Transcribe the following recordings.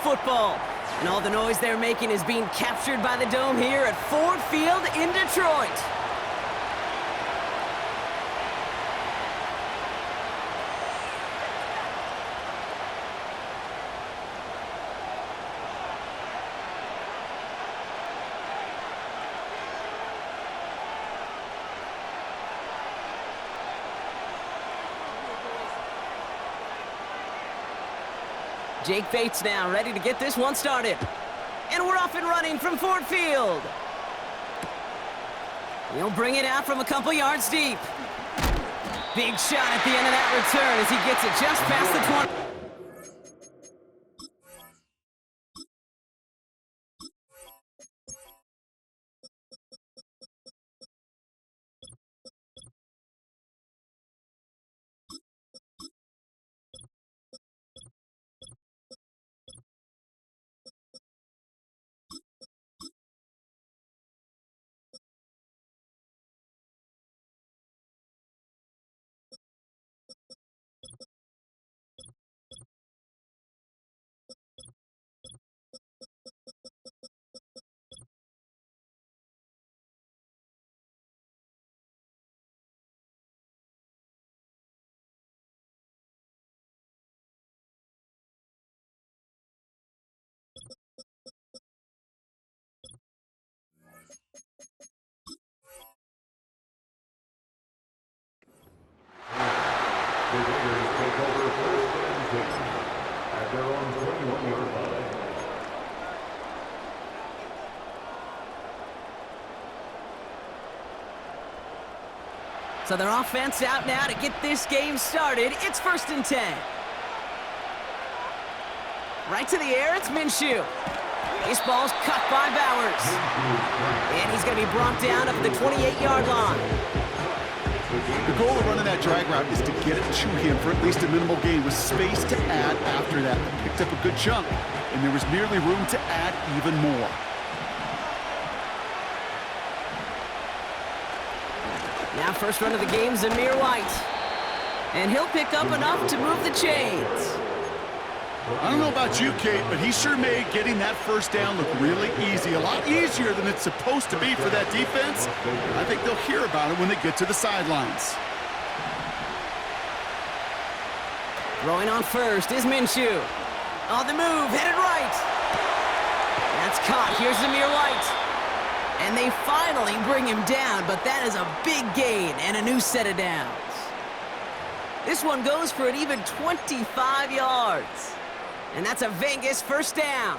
football. And all the noise they're making is being captured by the dome here at Ford Field in Detroit. Jake Bates now, ready to get this one started. And we're off and running from Ford Field. He'll bring it out from a couple yards deep. Big shot at the end of that return as he gets it just past the 20. The Raiders take over first and 10 at their own 21-yard line. So their offense out now to get this game started. It's 1st and 10. Right to the air, it's Minshew. This ball's cut by Bowers. And he's going to be brought down up at the 28-yard line. The goal of running that drag route is to get it to him for at least a minimal gain with space to add after that. They picked up a good chunk, and there was merely room to add even more. Now first run of the game, Zamir White. And he'll pick up enough to move the chains. I don't know about you, Kate, but he sure made getting that first down look really easy. A lot easier than it's supposed to be for that defense. I think they'll hear about it when they get to the sidelines. Throwing on first is Minshew. On the move, headed right. That's caught. Here's Zamir White. And they finally bring him down, but that is a big gain and a new set of downs. This one goes for an even 25 yards. And that's a Vegas first down.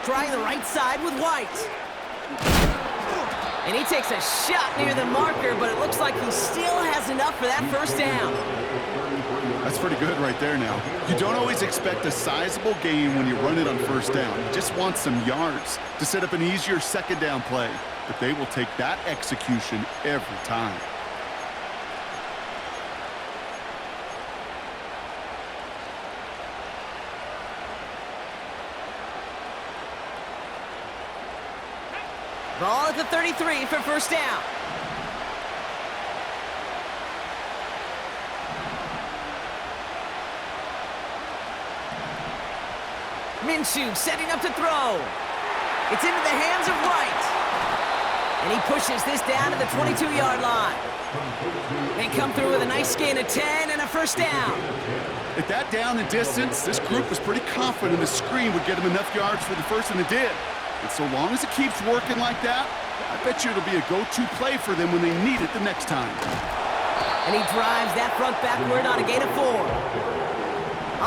Trying the right side with White. And he takes a shot near the marker, but it looks like he still has enough for that first down. That's pretty good right there now. You don't always expect a sizable gain when you run it on first down. You just want some yards to set up an easier second down play. But they will take that execution every time. Ball at the 33 for first down. Minshew setting up to throw. It's into the hands of White. And he pushes this down to the 22-yard line. They come through with a nice gain of 10 and a first down. At that down and distance, this group was pretty confident the screen would get them enough yards for the first, and it did. And so long as it keeps working like that, I bet you it'll be a go-to play for them when they need it the next time. And he drives that front backward on a gain of 4.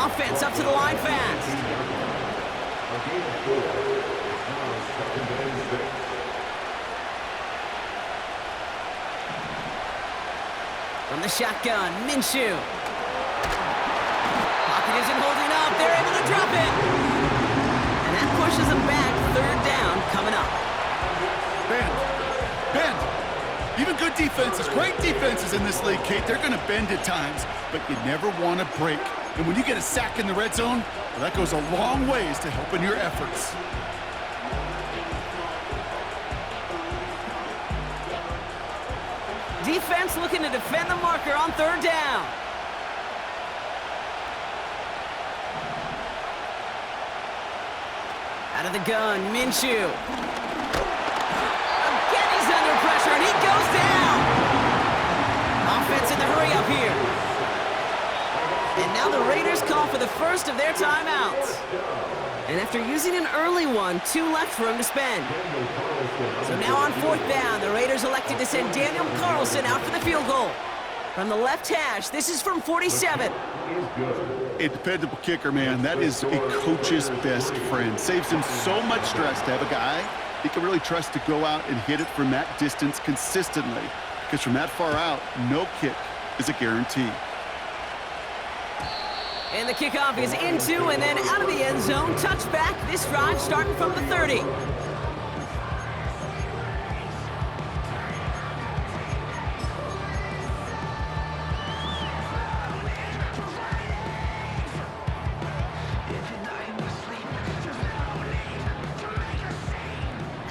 Offense up to the line fast. From the shotgun, Minshew. Pocket isn't holding up. They're able to drop it. And that pushes them back. Third down coming up. Bend. Even good defenses, great defenses in this league, Kate, they're going to bend at times, but you never want to break. And when you get a sack in the red zone, well, that goes a long ways to helping your efforts. defense looking to defend the marker on third down. Out of the gun, Minshew. Again, he's under pressure, and he goes down. Offense in the hurry up here. And now the Raiders call for the first of their timeouts. And after using an early one, 2 left for him to spend. So now on fourth down, the Raiders elected to send Daniel Carlson out for the field goal. From the left hash, this is from 47. A dependable kicker, man. That is a coach's best friend. Saves him so much stress to have a guy he can really trust to go out and hit it from that distance consistently. Because from that far out, no kick is a guarantee. And the kickoff is into and then out of the end zone. Touchback, this drive starting from the 30.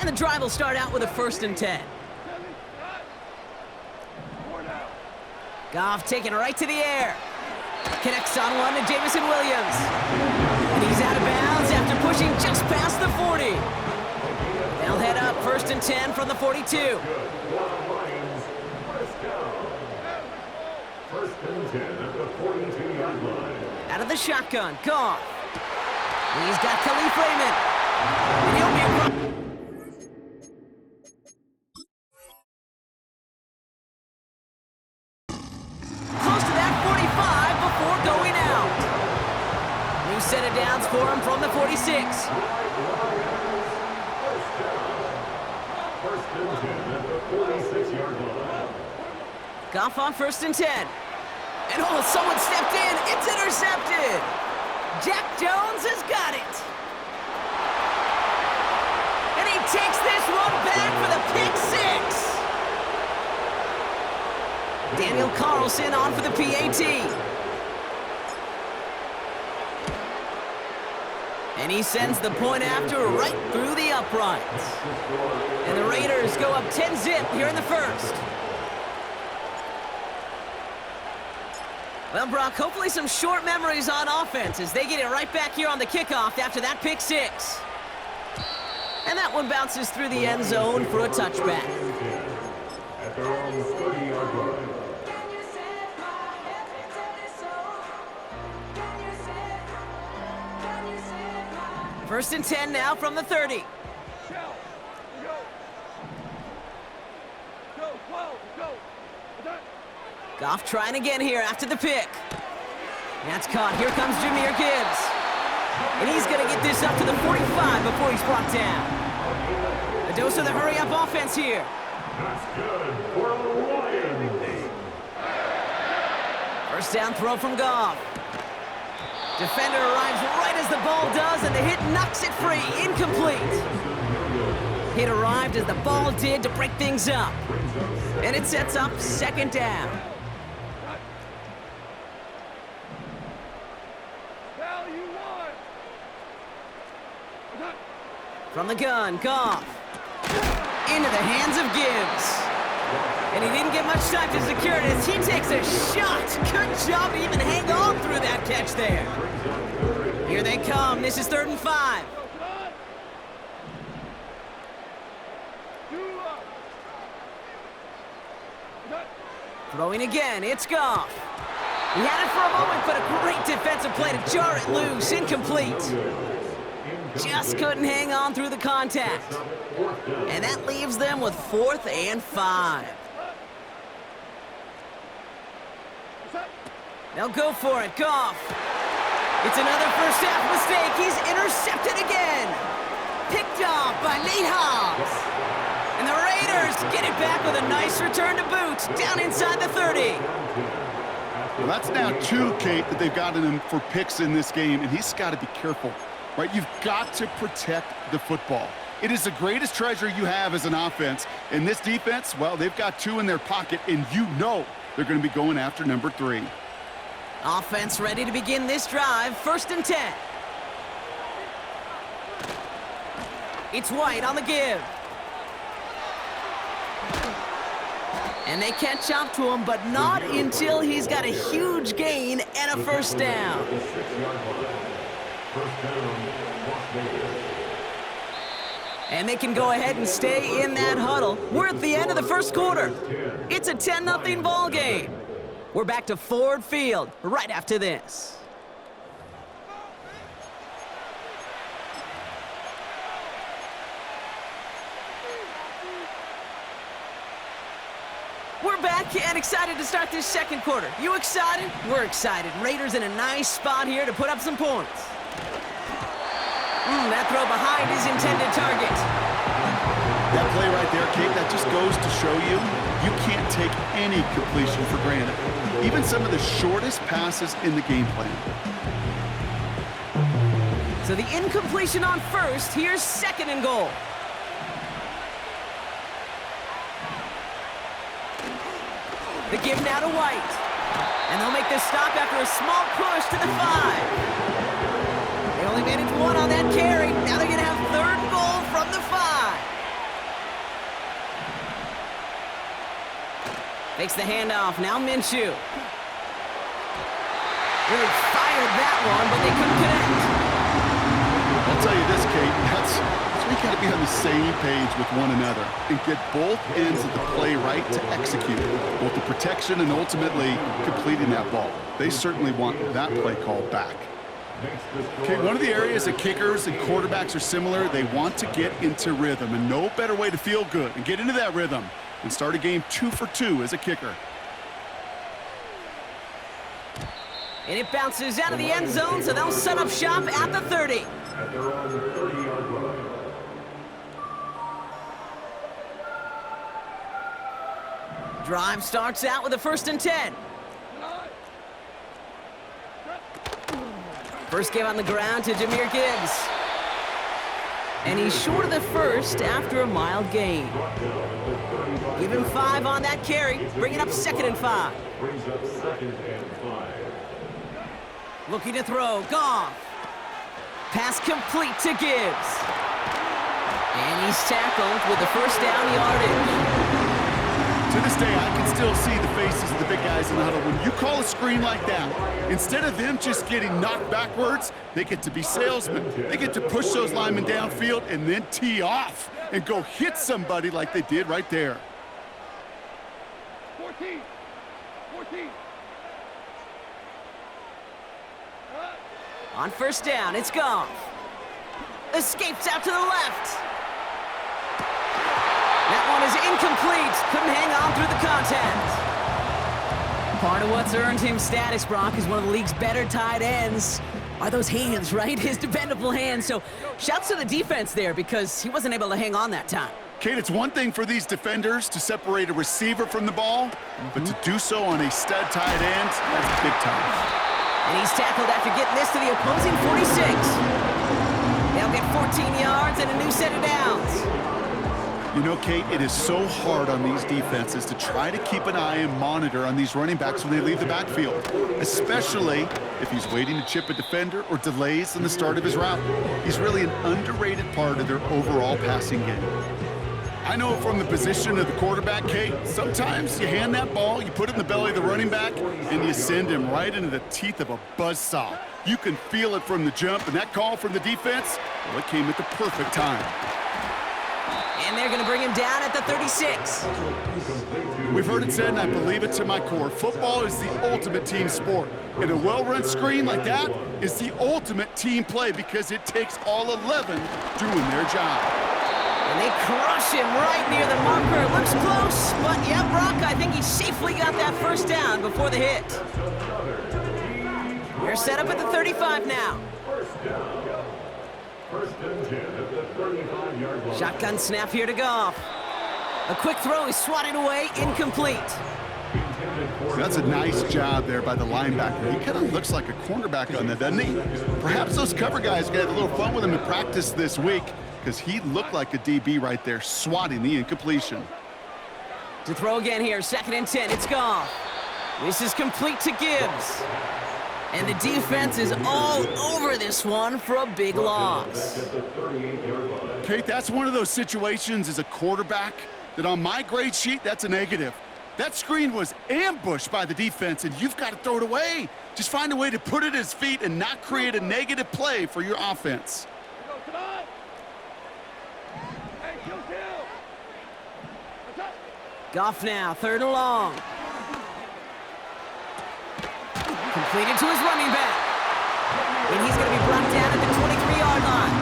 And the drive will start out with a 1st and 10. Goff taking it right to the air. Connects on one to Jameson Williams. And he's out of bounds after pushing just past the 40. They'll head up 1st and 10 from the 42. First and 10 at the 42-yard line. Out of the shotgun, Goff. He's got Khalif Raymond. And he'll be close to that 45 before going out. New set of downs for him from the 46. First and 10 at the 46-yard line. Goff on 1st and 10. And oh, someone stepped in. It's intercepted. Jack Jones has got it. And he takes this one back for the pick 6. Daniel Carlson on for the PAT. And he sends the point after right through the uprights. And the Raiders go up 10-zip here in the first. Well, Brock, hopefully some short memories on offense as they get it right back here on the kickoff after that pick 6. And that one bounces through the end zone for a touchback. At their own 30-yard line. 1st and 10 now from the 30. Goff trying again here after the pick. That's caught. Here comes Jahmyr Gibbs. And he's going to get this up to the 45 before he's brought down. A dose of the hurry-up offense here. That's good for the Lions. First down throw from Goff. Defender arrives right as the ball does, and the hit knocks it free. Incomplete. Hit arrived as the ball did to break things up. And it sets up 2nd down. From the gun, Goff. Into the hands of Gibbs. And he didn't get much time to secure it as he takes a shot. Good job to even hang on through that catch there. Here they come. This is 3rd and 5. Throwing again. It's Goff. He had it for a moment, but a great defensive play to jar it loose. Incomplete. Just couldn't hang on through the contact. And that leaves them with 4th and 5. They'll go for it. Goff. It's another first half mistake. He's intercepted again. Picked off by Nate Hobbs. And the Raiders get it back with a nice return to boot down inside the 30. Well, that's now 2, Kate, that they've gotten him for picks in this game, and he's got to be careful. Right, you've got to protect the football. It is the greatest treasure you have as an offense. And this defense, well, they've got 2 in their pocket, and you know they're going to be going after number 3. Offense ready to begin this drive. 1st and 10. It's White on the give. And they catch up to him, but not until he's got a huge gain and a first down. And they can go ahead and stay in that huddle. We're at the end of the first quarter. It's a 10-0 ball game. We're back to Ford Field right after this. We're back and excited to start this second quarter. You excited? We're excited. Raiders in a nice spot here to put up some points. That throw behind his intended target. That play right there, Kate, that just goes to show you, you can't take any completion for granted. Even some of the shortest passes in the game plan. So the incompletion on first. Here's second and goal. The give now to White. And they'll make this stop after a small push to the 5. They only managed one on that carry. Now they're going to have third and goal from the 5. Fakes the handoff. Now Minshew. Really fired that one, but they couldn't connect. I'll tell you this, Kate, that's we got to be on the same page with one another and get both ends of the play right to execute both the protection and ultimately completing that ball. They certainly want that play call back. Okay, one of the areas that kickers and quarterbacks are similar, they want to get into rhythm, and no better way to feel good and get into that rhythm and start a game 2 for 2 as a kicker. And it bounces out of the end zone, so they'll set up shop at the 30. At their own 30-yard line. Drive starts out with a 1st and 10. First give on the ground to Jahmyr Gibbs. And he's short of the first after a mild gain. Give him 5 on that carry, bringing up 2nd and 5. Brings up 2nd and 5. Looking to throw, Goff. Pass complete to Gibbs. And he's tackled with the first down yardage. To this day, I can still see the faces of the big guys in the huddle. When you call a screen like that, instead of them just getting knocked backwards, they get to be salesmen. They get to push those linemen downfield and then tee off and go hit somebody like they did right there. 14. On first down, it's Goff. Escapes out to the left. That one is incomplete. Couldn't hang on through the contact. Part of what's earned him status, Brock, is one of the league's better tight ends. Are those hands, right? His dependable hands. So shouts to the defense there because he wasn't able to hang on that time. Kate, it's one thing for these defenders to separate a receiver from the ball, but to do so on a stud tight end, that's big time. And he's tackled after getting this to the opposing 46. They'll get 14 yards and a new set of downs. You know, Kate, it is so hard on these defenses to try to keep an eye and monitor on these running backs when they leave the backfield, especially if he's waiting to chip a defender or delays in the start of his route. He's really an underrated part of their overall passing game. I know from the position of the quarterback, Kate, sometimes you hand that ball, you put it in the belly of the running back, and you send him right into the teeth of a buzzsaw. You can feel it from the jump, and that call from the defense, well, it came at the perfect time. And they're going to bring him down at the 36. We've heard it said, and I believe it to my core, football is the ultimate team sport. And a well-run screen like that is the ultimate team play because it takes all 11 doing their job. And they crush him right near the marker. Looks close, but yeah, Brock, I think he safely got that first down before the hit. They're set up at the 35 now. First and 10 at the 35-yard line. Shotgun snap here to Goff. A quick throw is swatted away, incomplete. That's a nice job there by the linebacker. He kind of looks like a cornerback on that, doesn't he? Perhaps those cover guys got a little fun with him in practice this week because he looked like a DB right there, swatting the incompletion. To throw again here, 2nd and 10, it's Goff. This is complete to Gibbs. And the defense is all over this one for a big loss. Kate, that's one of those situations as a quarterback that on my grade sheet, that's a negative. That screen was ambushed by the defense, and you've got to throw it away. Just find a way to put it at his feet and not create a negative play for your offense. Goff now, 3rd and long. Completed to his running back. And he's going to be brought down at the 23-yard line.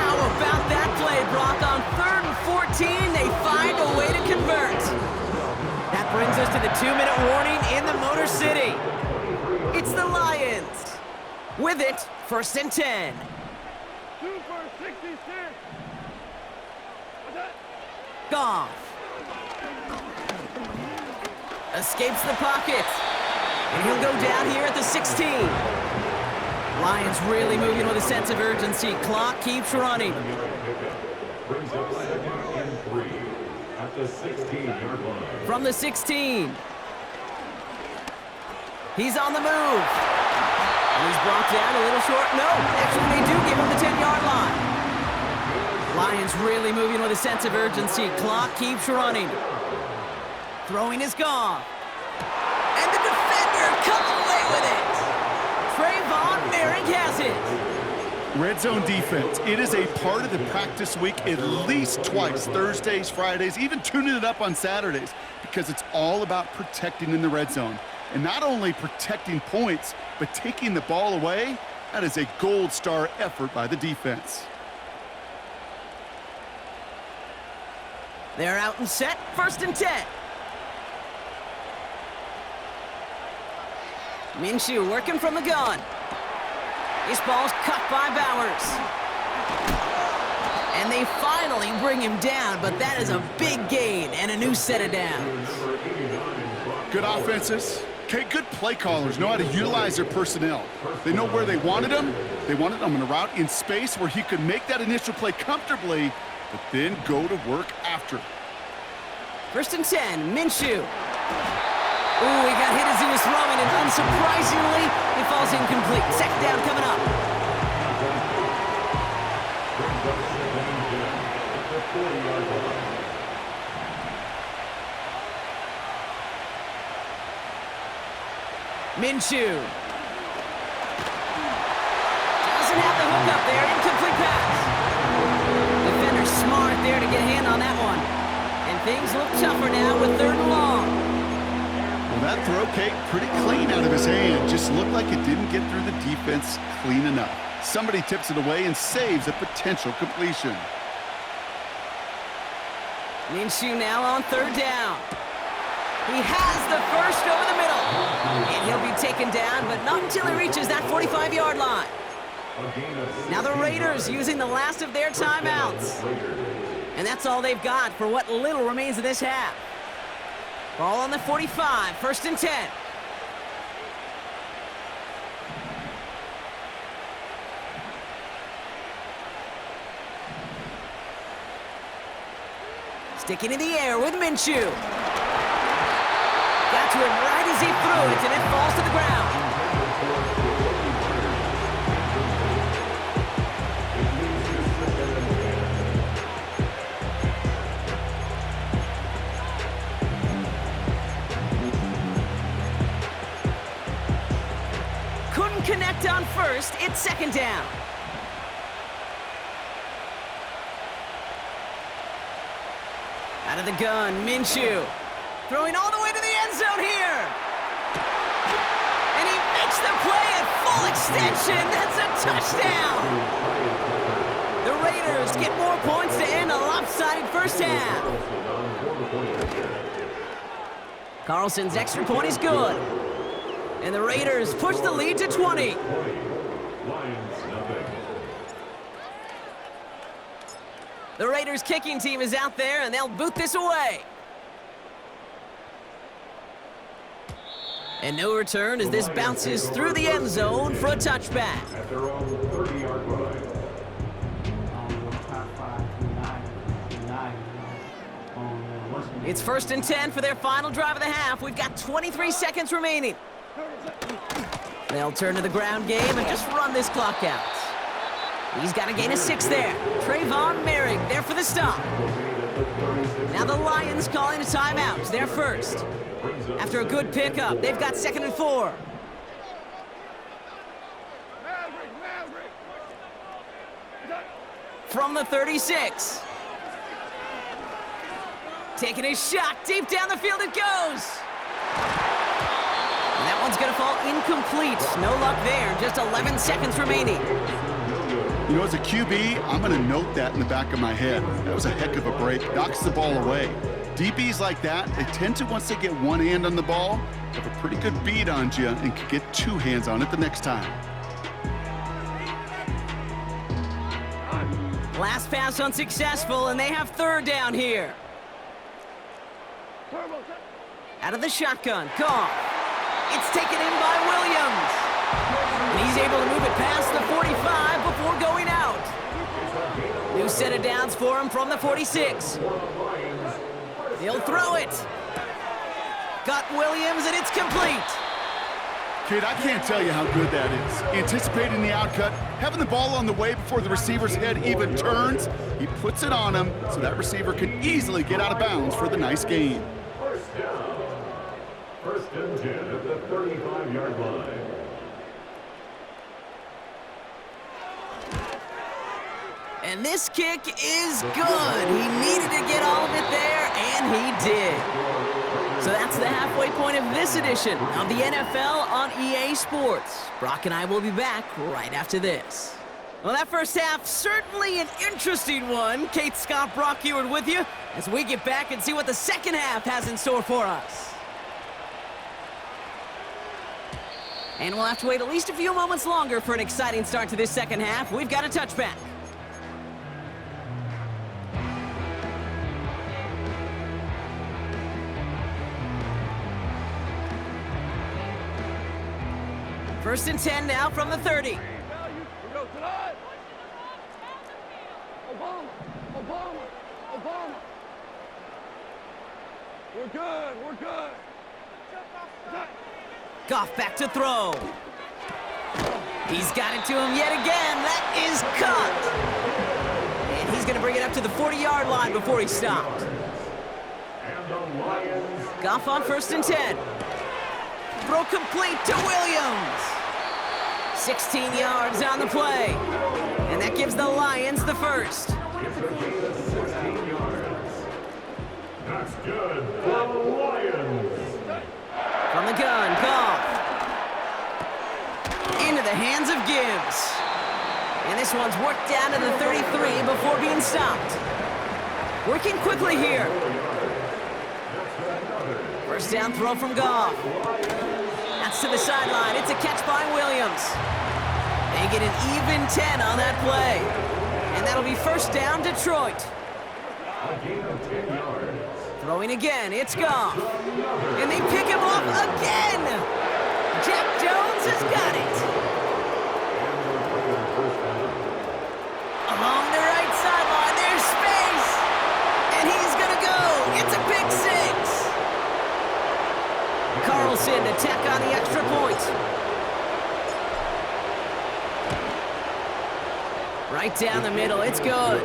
How about that play, Brock? On 3rd and 14, they find a way to convert. That brings us to the 2-minute warning in the Motor City. It's the Lions. With it, 1st and 10. 2 for 66. Goff. Escapes the pocket. And he'll go down here at the 16. Lions really moving with a sense of urgency. Clock keeps running. Brings up 2nd and 3 at the 16-yard line. From the 16. He's on the move. And he's brought down a little short. No, actually they do give him the 10-yard line. Lions really moving with a sense of urgency. Clock keeps running. Throwing is gone. And the defender comes away with it. Trayvon Merrick has it. Red zone defense, it is a part of the practice week at least twice, Thursdays, Fridays, even tuning it up on Saturdays, because it's all about protecting in the red zone. And not only protecting points, but taking the ball away. That is a gold star effort by the defense. They're out and set, 1st and 10. Minshew working from the gun. This ball's cut by Bowers. And they finally bring him down, but that is a big gain and a new set of downs. Good offenses. Okay, good play callers know how to utilize their personnel. They know where they wanted him. They wanted him on a route in space where he could make that initial play comfortably, but then go to work after. 1st and 10, Minshew. Ooh, he got hit as he was throwing, and unsurprisingly, it falls incomplete. 2nd down coming up. Minshew. Doesn't have the hook up there. Incomplete pass. Defender smart there to get a hand on that one. And things look tougher now with 3rd and long. Well, that throw came pretty clean out of his hand. Just looked like it didn't get through the defense clean enough. Somebody tips it away and saves a potential completion. Minshew now on 3rd down. He has the first over the middle. And he'll be taken down, but not until he reaches that 45-yard line. Now the Raiders using the last of their timeouts. And that's all they've got for what little remains of this half. Ball on the 45, 1st and 10. Sticking in the air with Minshew. Got to him right as he threw it, and it falls to the ground. Couldn't connect on 1st, it's 2nd down. Out of the gun, Minshew. Throwing all the way to the end zone here. And he makes the play at full extension. That's a touchdown. The Raiders get more points to end a lopsided first half. Carlson's extra point is good. And the Raiders push the lead to 20. The Raiders kicking team is out there, and they'll boot this away. And no return as this bounces through the end zone for a touchback. At their own 30-yard line. It's 1st and 10 for their final drive of the half. We've got 23 seconds remaining. They'll turn to the ground game and just run this clock out. He's got to gain a 6 there. Trayvon Merrick there for the stop. Now the Lions calling a timeout. They're first. After a good pickup, they've got 2nd and 4. From the 36. Taking a shot, deep down the field it goes. And that one's gonna fall incomplete. No luck there, just 11 seconds remaining. You know, as a QB, I'm gonna note that in the back of my head. That was a heck of a break, knocks the ball away. DBs like that, they tend to, once they get one hand on the ball, have a pretty good beat on you and can get 2 hands on it the next time. Last pass unsuccessful, and they have 3rd down here. Out of the shotgun, Goff. It's taken in by Williams. And he's able to move it past the 45 before going out. New set of downs for him from the 46. He'll throw it. Got Williams, and it's complete. Kid, I can't tell you how good that is. Anticipating the outcut, having the ball on the way before the receiver's head even turns, he puts it on him so that receiver can easily get out of bounds for the nice gain. First down. 1st and 10 at the 35-yard line. And this kick is good. He needed to get all of it there, and he did. So that's the halfway point of this edition of the NFL on EA Sports. Brock and I will be back right after this. Well, that first half, certainly an interesting one. Kate, Scott, Brock Ewart with you as we get back and see what the second half has in store for us. And we'll have to wait at least a few moments longer for an exciting start to this second half. We've got a touchback. First and 10 now from the 30. Obama. We're good. Goff back to throw. He's got it to him yet again. That is caught. And he's going to bring it up to the 40-yard line before he stopped. Goff on 1st and 10. Throw complete to Williams. 16 yards on the play. And that gives the Lions the first. That's good for the Lions. From the gun, Goff. Into the hands of Gibbs. And this one's worked down to the 33 before being stopped. Working quickly here. First down throw from Goff. That's to the sideline. It's a catch by Williams. They get an even 10 on that play. And that'll be first down, Detroit. Throwing again, it's Goff. And they pick him off again. Jack Jones has got it. Along the right sideline, there's space. And he's gonna go. It's a pick 6. Carlson to tack on the extra point. Right down the middle, it's good.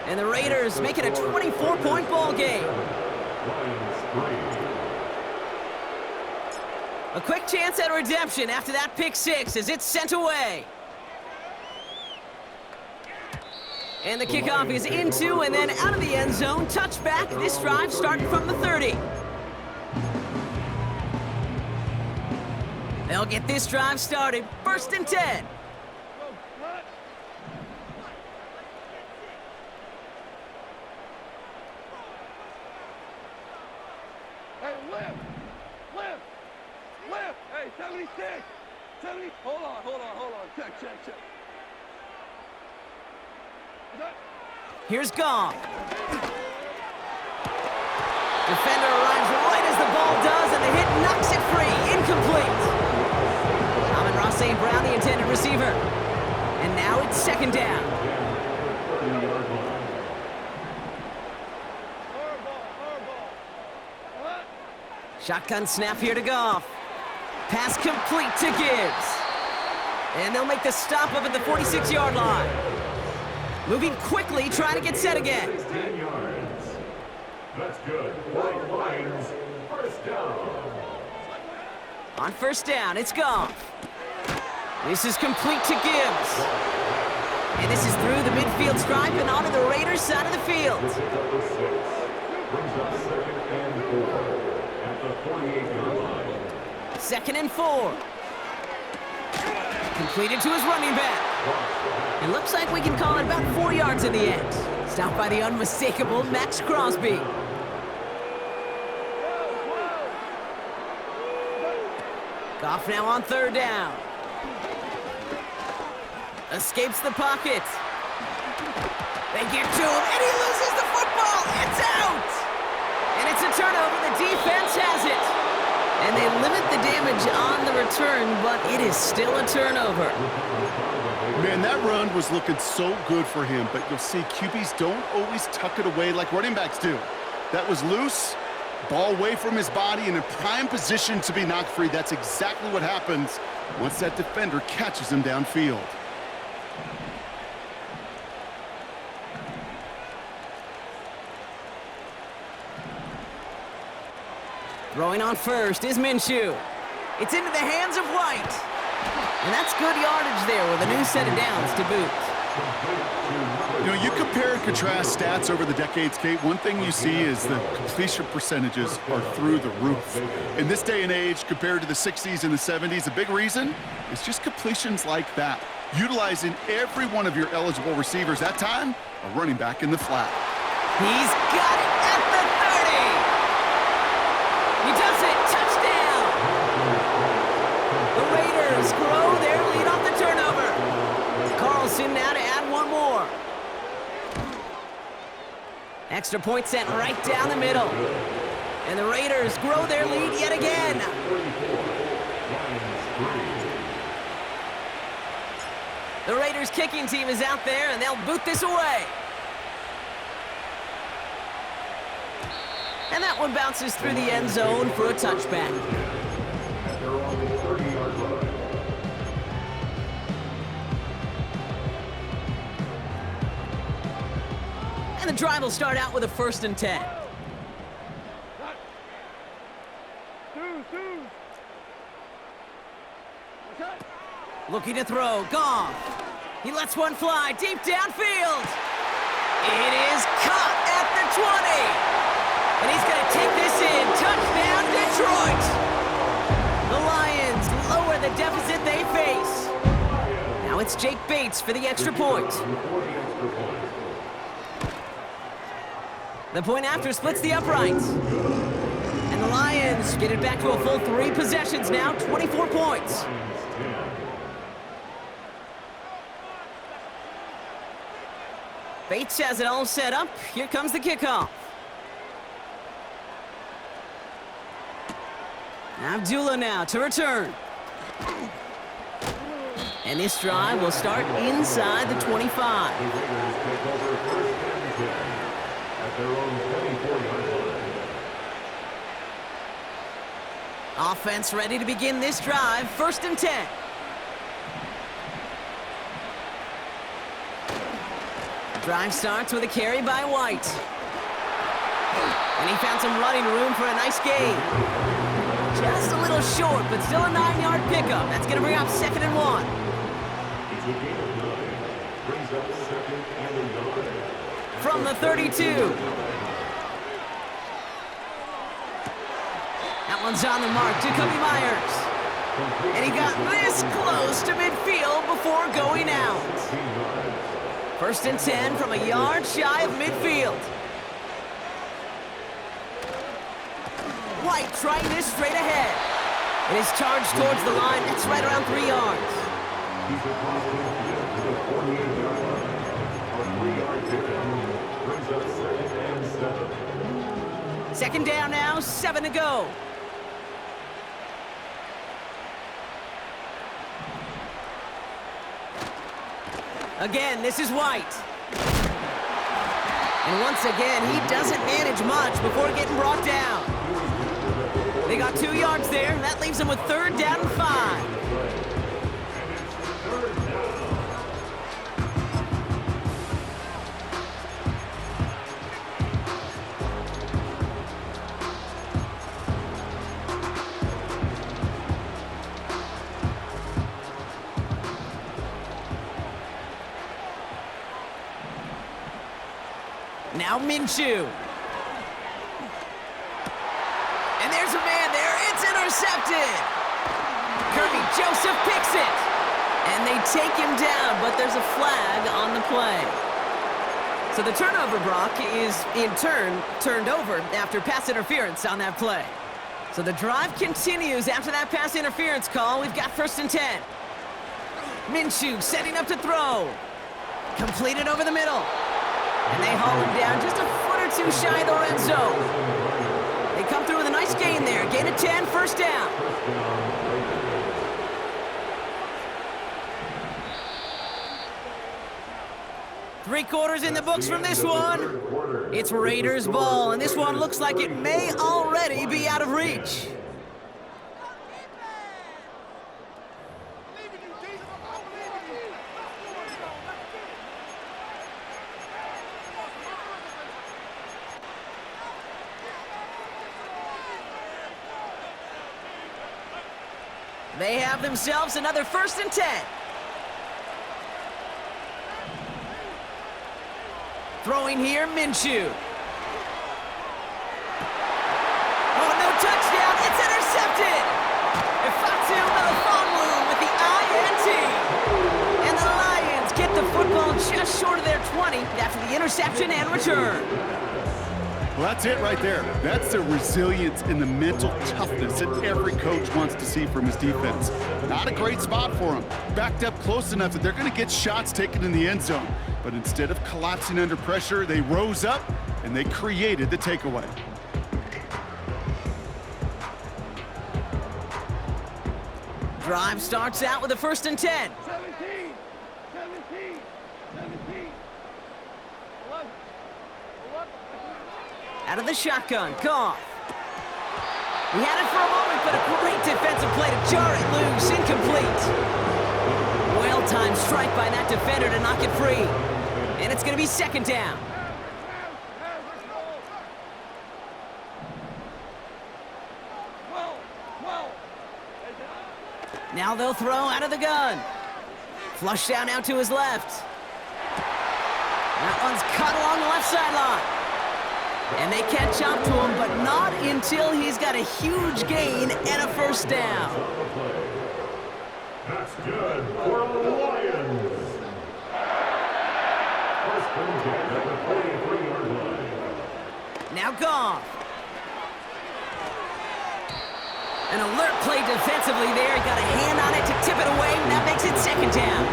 And the Raiders make it a 24-point ball game. A quick chance at redemption after that pick 6 as it's sent away. And the kickoff is into and then out of the end zone. Touchback. This drive starting from the 30. They'll get this drive started. 1st and 10. Hey, lift. Hey, 76. 70. Hold on. Check. Here's Goff. Defender arrives right as the ball does, and the hit knocks it free. Incomplete. Amon-Ra St. Brown, the intended receiver. And now it's 2nd down. Shotgun snap here to Goff. Pass complete to Gibbs. And they'll make the stop up at the 46-yard line. Moving quickly, trying to get set again. That's good. White Lions, first down. On first down, it's Goff. This is complete to Gibbs. And this is through the midfield stripe and onto the Raiders' side of the field. This is number 6. Brings up 2nd and 4 at the 48-yard line. 2nd and 4. Completed to his running back. It looks like we can call it about 4 yards in the end. Stopped by the unmistakable Max Crosby. Goff now on 3rd down. Escapes the pocket. They get to him, and he loses the football. It's out! And it's a turnover. The defense has it. And they limit the damage on the return, but it is still a turnover. Man, that run was looking so good for him, but you'll see QBs don't always tuck it away like running backs do. That was loose, ball away from his body, and in prime position to be knocked free. That's exactly what happens once that defender catches him downfield. Throwing on first is Minshew. It's into the hands of White. And that's good yardage there with a new set of downs to boot. You know, you compare and contrast stats over the decades, Kate. One thing you see is the completion percentages are through the roof. In this day and age, compared to the 60s and the 70s, a big reason is just completions like that. Utilizing every one of your eligible receivers. That time, a running back in the flat. He's got it at the 30. He does it. Touchdown. The Raiders grow their lead off the turnover. Carlson now to add one more. Extra point sent right down the middle. And the Raiders grow their lead yet again. The Raiders kicking team is out there, and they'll boot this away. And that one bounces through the end zone for a touchback. They're on the 30-yard line. And the drive will start out with a 1st and 10. Looking to throw, Goff. He lets one fly deep downfield. It is caught at the 20. And he's going to take this in. Touchdown, Detroit. The Lions lower the deficit they face. Now it's Jake Bates for the extra point. The point after splits the uprights. And the Lions get it back to a full 3 possessions now, 24 points. Bates has it all set up. Here comes the kickoff. Abdullah now to return. And this drive will start inside the 25. The Raiders take over 1st and 10 at their own 24-yard line. Offense ready to begin this drive. 1st and 10. Drive starts with a carry by White. And he found some running room for a nice gain. Just a little short, but still a 9-yard pickup. That's going to bring up 2nd and 1. It's a gain of 9. Brings up 2nd and 9. From the 32. That one's on the mark. Jacoby Myers. And he got this close to midfield before going out. 1st and 10 from a yard shy of midfield. White trying this straight ahead. It is charged towards the line. That's right around 3 yards. He's across midfield to the 48-yard line. A 3-yard pickup brings up 2nd and 7. 2nd down now, 7 to go. Again, this is White. And once again, he doesn't manage much before getting brought down. They got 2 yards there, and that leaves them with 3rd down and 5. Now Minshew. And there's a man there. It's intercepted. Kirby Joseph picks it. And they take him down, but there's a flag on the play. So the turnover, Brock, is in turn turned over after pass interference on that play. So the drive continues after that pass interference call. We've got 1st and 10. Minshew setting up to throw. Completed over the middle. And they haul him down just a foot or two shy of the red zone. They come through with a nice gain there. Gain of 10, 1st down. Three quarters in the books from this one. It's Raiders ball, and this one looks like it may already be out of reach. They have themselves another 1st and 10. Throwing here, Minshew. Oh, no touchdown. It's intercepted. Ifatu Melifonwu with the INT. And the Lions get the football just short of their 20 after the interception and return. Well, that's it right there. That's the resilience and the mental toughness that every coach wants to see from his defense. Not a great spot for them. Backed up close enough that they're going to get shots taken in the end zone. But instead of collapsing under pressure, they rose up and they created the takeaway. Drive starts out with a 1st and 10. 17. 11. Out of the shotgun, Goff. He had it for a moment, but a great defensive play to jar it loose, incomplete. Well-timed strike by that defender to knock it free. And it's going to be 2nd down. Now they'll throw out of the gun. Flush down out to his left. That one's cut along the left sideline. And they catch up to him, but not until he's got a huge gain and a 1st down. That's good for the Lions. 1st and 10 at the 43-yard line. Now Goff. An alert play defensively there. He got a hand on it to tip it away, and that makes it 2nd down.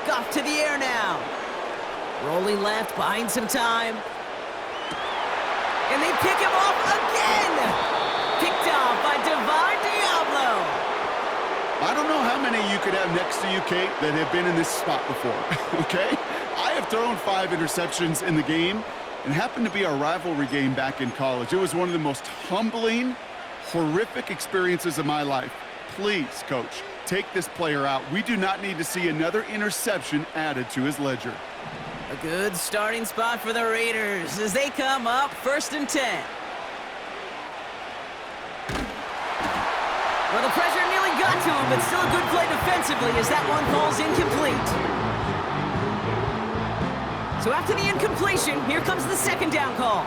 Goff to the air now. Rolling left, buying some time. And they pick him off again. Picked off by Divine Diablo. I don't know how many you could have next to you, Kate, that have been in this spot before, okay? I have thrown 5 interceptions in the game, and happened to be our rivalry game back in college. It was one of the most humbling, horrific experiences of my life. Please, Coach, take this player out. We do not need to see another interception added to his ledger. A good starting spot for the Raiders as they come up 1st and 10. Well, the pressure nearly got to him, but still a good play defensively as that one falls incomplete. So after the incompletion, here comes the 2nd down call.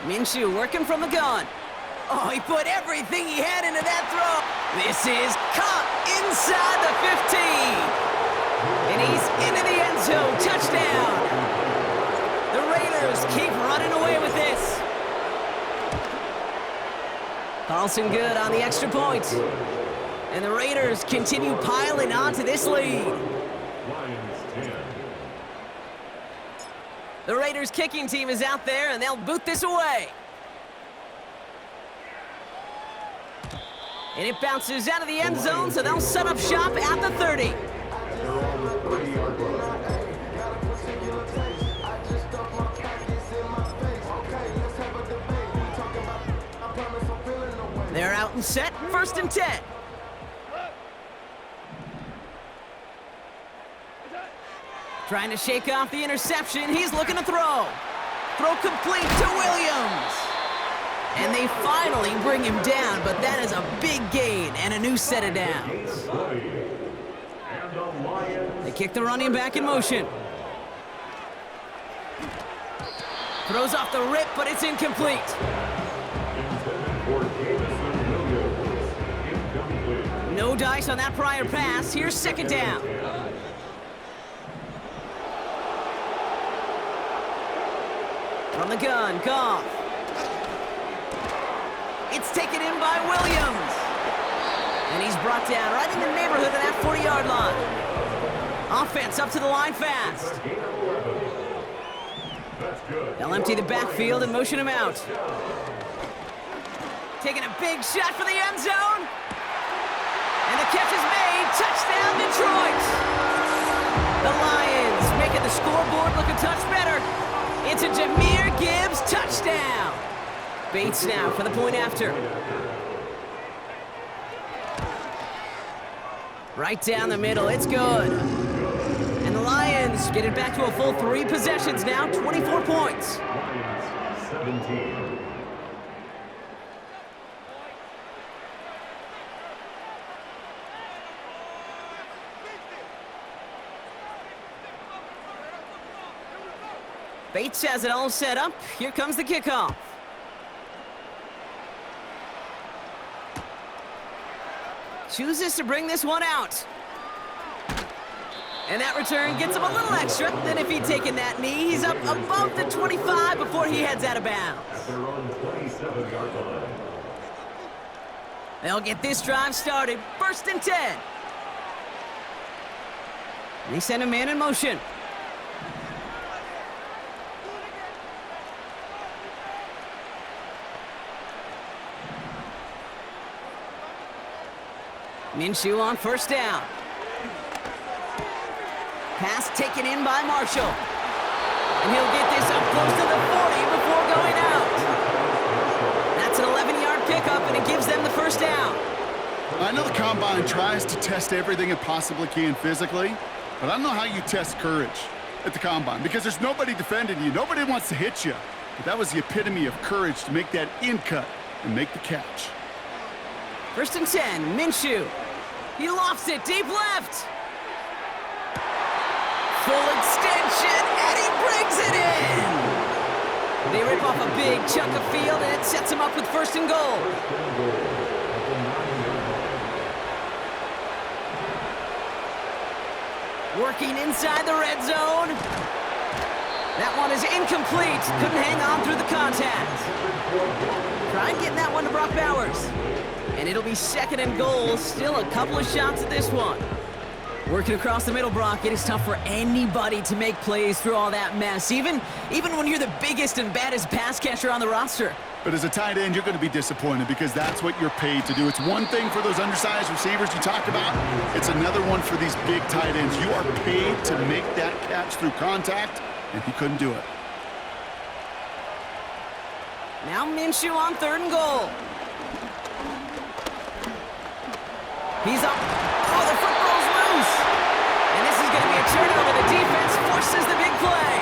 Minshew working from the gun. Oh, he put everything he had into that throw. This is caught inside the 15. And he's into the end zone. Touchdown. The Raiders keep running away with this. Carlson good on the extra point. And the Raiders continue piling on to this lead. Lions 10. The Raiders kicking team is out there, and they'll boot this away. And it bounces out of the end zone, so they'll set up shop at the 30. They're out and set, 1st and 10. Trying to shake off the interception. He's looking to throw. Throw complete to Williams. And they finally bring him down, but that is a big gain and a new set of downs. They kick the running back in motion. Throws off the rip, but it's incomplete. No dice on that prior pass. Here's second down. From the gun, Goff. It's taken in by Williams. And he's brought down right in the neighborhood of that 40-yard line. Offense up to the line fast. They'll empty the backfield and motion him out. Taking a big shot for the end zone. And the catch is made. Touchdown, Detroit. The Lions making the scoreboard look a touch better. It's a Jahmyr Gibbs touchdown. Bates now for the point after. Right down the middle, it's good. And the Lions get it back to a full 3 possessions now, 24 points. Lions 17. Bates has it all set up. Here comes the kickoff. Chooses to bring this one out. And that return gets him a little extra than if he'd taken that knee. He's up above the 25 before he heads out of bounds. At their own 27-yard line. They'll get this drive started. 1st and 10. They send a man in motion. Minshew on 1st down. Pass taken in by Marshall. And he'll get this up close to the 40 before going out. That's an 11-yard pickup, and it gives them the 1st down. I know the Combine tries to test everything it possibly can physically, but I don't know how you test courage at the Combine, because there's nobody defending you. Nobody wants to hit you. But that was the epitome of courage to make that in cut and make the catch. 1st and 10, Minshew. He lofts it deep left. Full extension, and he brings it in. They rip off a big chunk of field, and it sets him up with 1st and goal. Working inside the red zone. That one is incomplete. Couldn't hang on through the contact. Trying getting that one to Brock Bowers. And it'll be 2nd and goal. Still a couple of shots at this one. Working across the middle, Brock. It is tough for anybody to make plays through all that mess, even when you're the biggest and baddest pass catcher on the roster. But as a tight end, you're going to be disappointed because that's what you're paid to do. It's one thing for those undersized receivers you talk about. It's another one for these big tight ends. You are paid to make that catch through contact, and he couldn't do it. Now Minshew on 3rd and goal. He's up. Oh, the football's loose. And this is going to be a turnover. The defense forces the big play.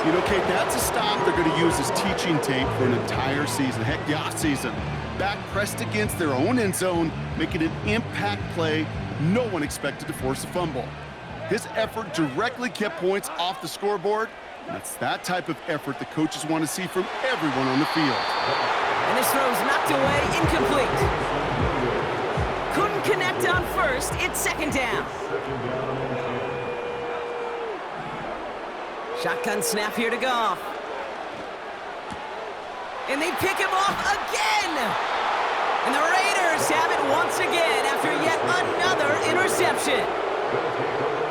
You know, Kate, that's a stop they're going to use as teaching tape for an entire season. Heck, the offseason. Back pressed against their own end zone, making an impact play. No one expected to force a fumble. His effort directly kept points off the scoreboard. And that's that type of effort the coaches want to see from everyone on the field. And this throw's knocked away, incomplete. Couldn't connect on 1st. It's 2nd down. Shotgun snap here to Goff. And they pick him off again. And the Raiders have it once again after yet another interception.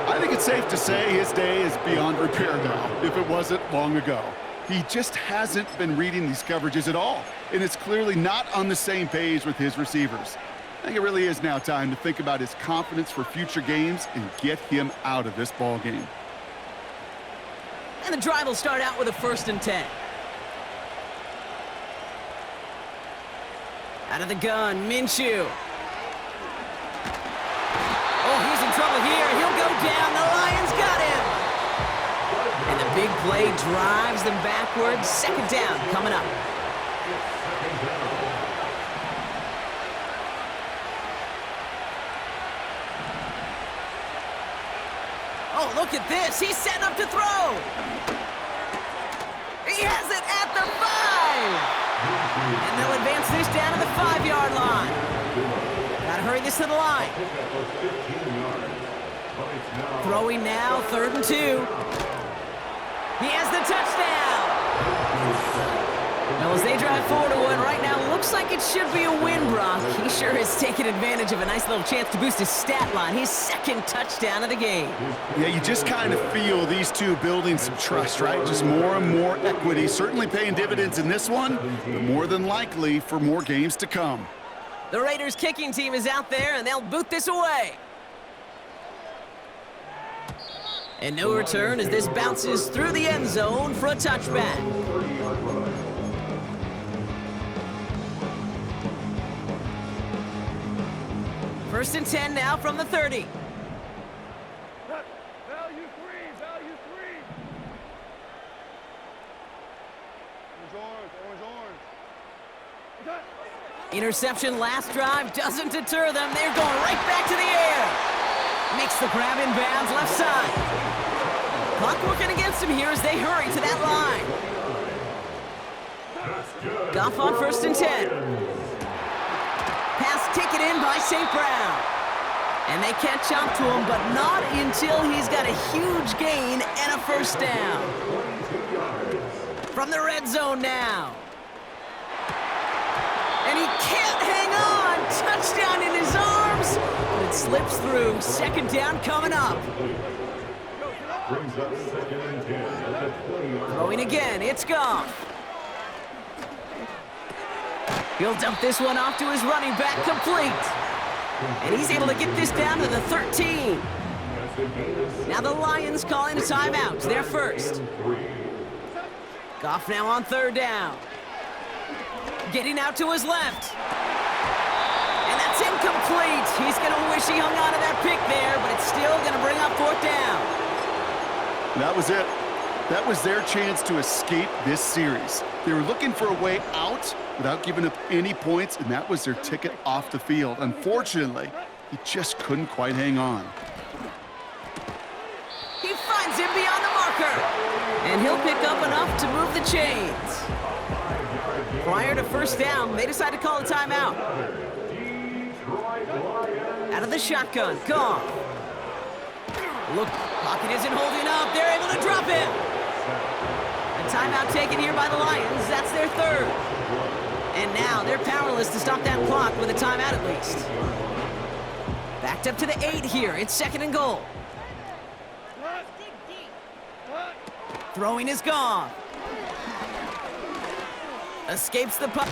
I think it's safe to say his day is beyond repair now, if it wasn't long ago. He just hasn't been reading these coverages at all, and it's clearly not on the same page with his receivers. I think it really is now time to think about his confidence for future games and get him out of this ball game. And the drive will start out with a 1st and 10. Out of the gun, Minshew. Oh, he's in trouble here. He'll go down. The Lions got him. play drives them backwards. Second down coming up. Oh, look at this. He's setting up to throw. He has it at the 5. And they'll advance this down to the 5-yard line. Gotta hurry this to the line. Throwing now, 3rd and 2. He has the touchdown. Well, as they drive 4-1 right now, looks like it should be a win, Brock. He sure has taken advantage of a nice little chance to boost his stat line. His 2nd touchdown of the game. Yeah, you just kind of feel these two building some trust, right? Just more and more equity. Certainly paying dividends in this one, but more than likely for more games to come. The Raiders kicking team is out there, and they'll boot this away. And no return as this bounces through the end zone for a touchback. First and 10 now from the 30. Value 3, value 3. Orange. Interception last drive doesn't deter them. They're going right back to the air. Makes the grab in bounds left side. Clock working against him here as they hurry to that line. Goff on first and 10. Pass taken in by St. Brown. And they catch up to him, but not until he's got a huge gain and a first down. From the red zone now. And he can't hang on. Touchdown in his arms. But it slips through. 2nd down coming up. Brings up 2nd and 10 at the 20-yard line. Throwing again. It's Goff. He'll dump this one off to his running back, complete. And he's able to get this down to the 13. Now the Lions calling a timeout. They're first. Goff now on 3rd down. Getting out to his left. And that's incomplete. He's going to wish he hung on to that pick there, but it's still going to bring up 4th down. That was it. That was their chance to escape this series. They were looking for a way out without giving up any points, and that was their ticket off the field. Unfortunately, he just couldn't quite hang on. He finds him beyond the marker. And he'll pick up enough to move the chains. Prior to first down, they decide to call a timeout. Out of the shotgun, Goff. Look, pocket isn't holding up. They're able to drop him. A timeout taken here by the Lions. That's their 3rd. And now they're powerless to stop that clock with a timeout at least. Backed up to the 8 here. It's 2nd and goal. Throwing is Goff. Escapes the puck.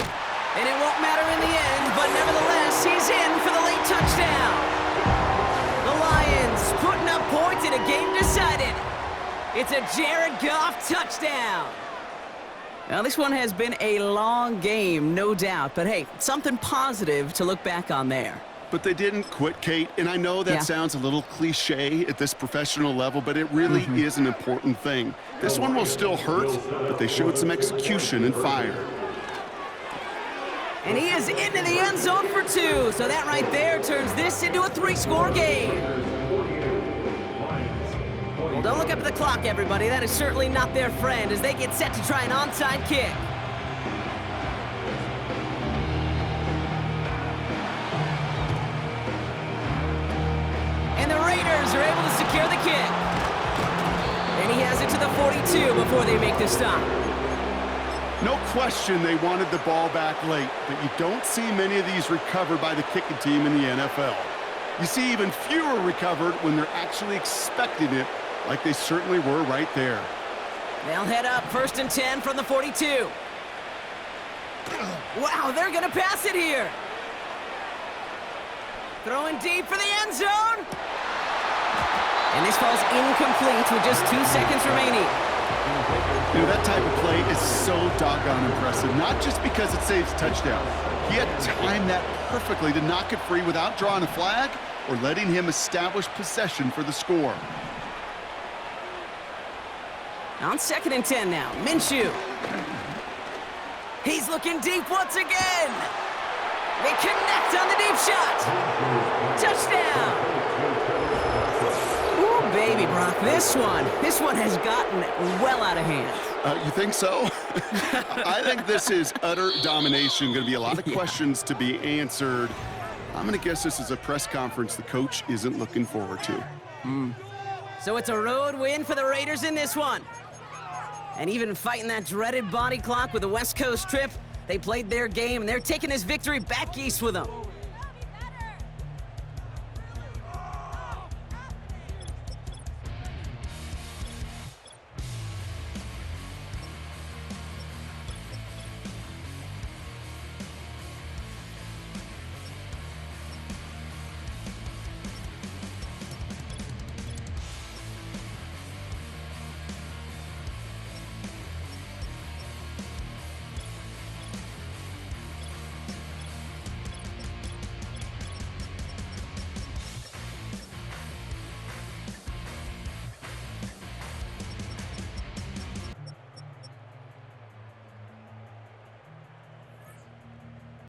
And it won't matter in the end, but nevertheless, he's in for the late touchdown. The Lions putting up points in a game decided. It's a Jared Goff touchdown. Now, this one has been a long game, no doubt. But, hey, something positive to look back on there. But they didn't quit, Kate. And I know that sounds a little cliche at this professional level, but it really is an important thing. This one will still hurt, but they showed some execution and fire. And he is into the end zone for 2. So that right there turns this into a 3-score game. Well, don't look up at the clock, everybody. That is certainly not their friend as they get set to try an onside kick. And the Raiders are able to secure the kick. And he has it to the 42 before they make the stop. No question they wanted the ball back late, but you don't see many of these recovered by the kicking team in the NFL. You see even fewer recovered when they're actually expecting it, like they certainly were right there. They'll head up 1st and 10 from the 42. Wow, they're going to pass it here. Throwing deep for the end zone. And this falls incomplete with just 2 seconds remaining. You know, that type of play is so doggone impressive, not just because it saves a touchdown. He had timed that perfectly to knock it free without drawing a flag or letting him establish possession for the score. On 2nd and 10 now, Minshew. He's looking deep once again. They connect on the deep shot. Touchdown. Ooh, baby, Brock, this one has gotten well out of hand. You think so? I think this is utter domination. Going to be a lot of questions to be answered. I'm going to guess this is a press conference the coach isn't looking forward to. So it's a road win for the Raiders in this one. And even fighting that dreaded body clock with the West Coast trip, they played their game, and they're taking this victory back east with them.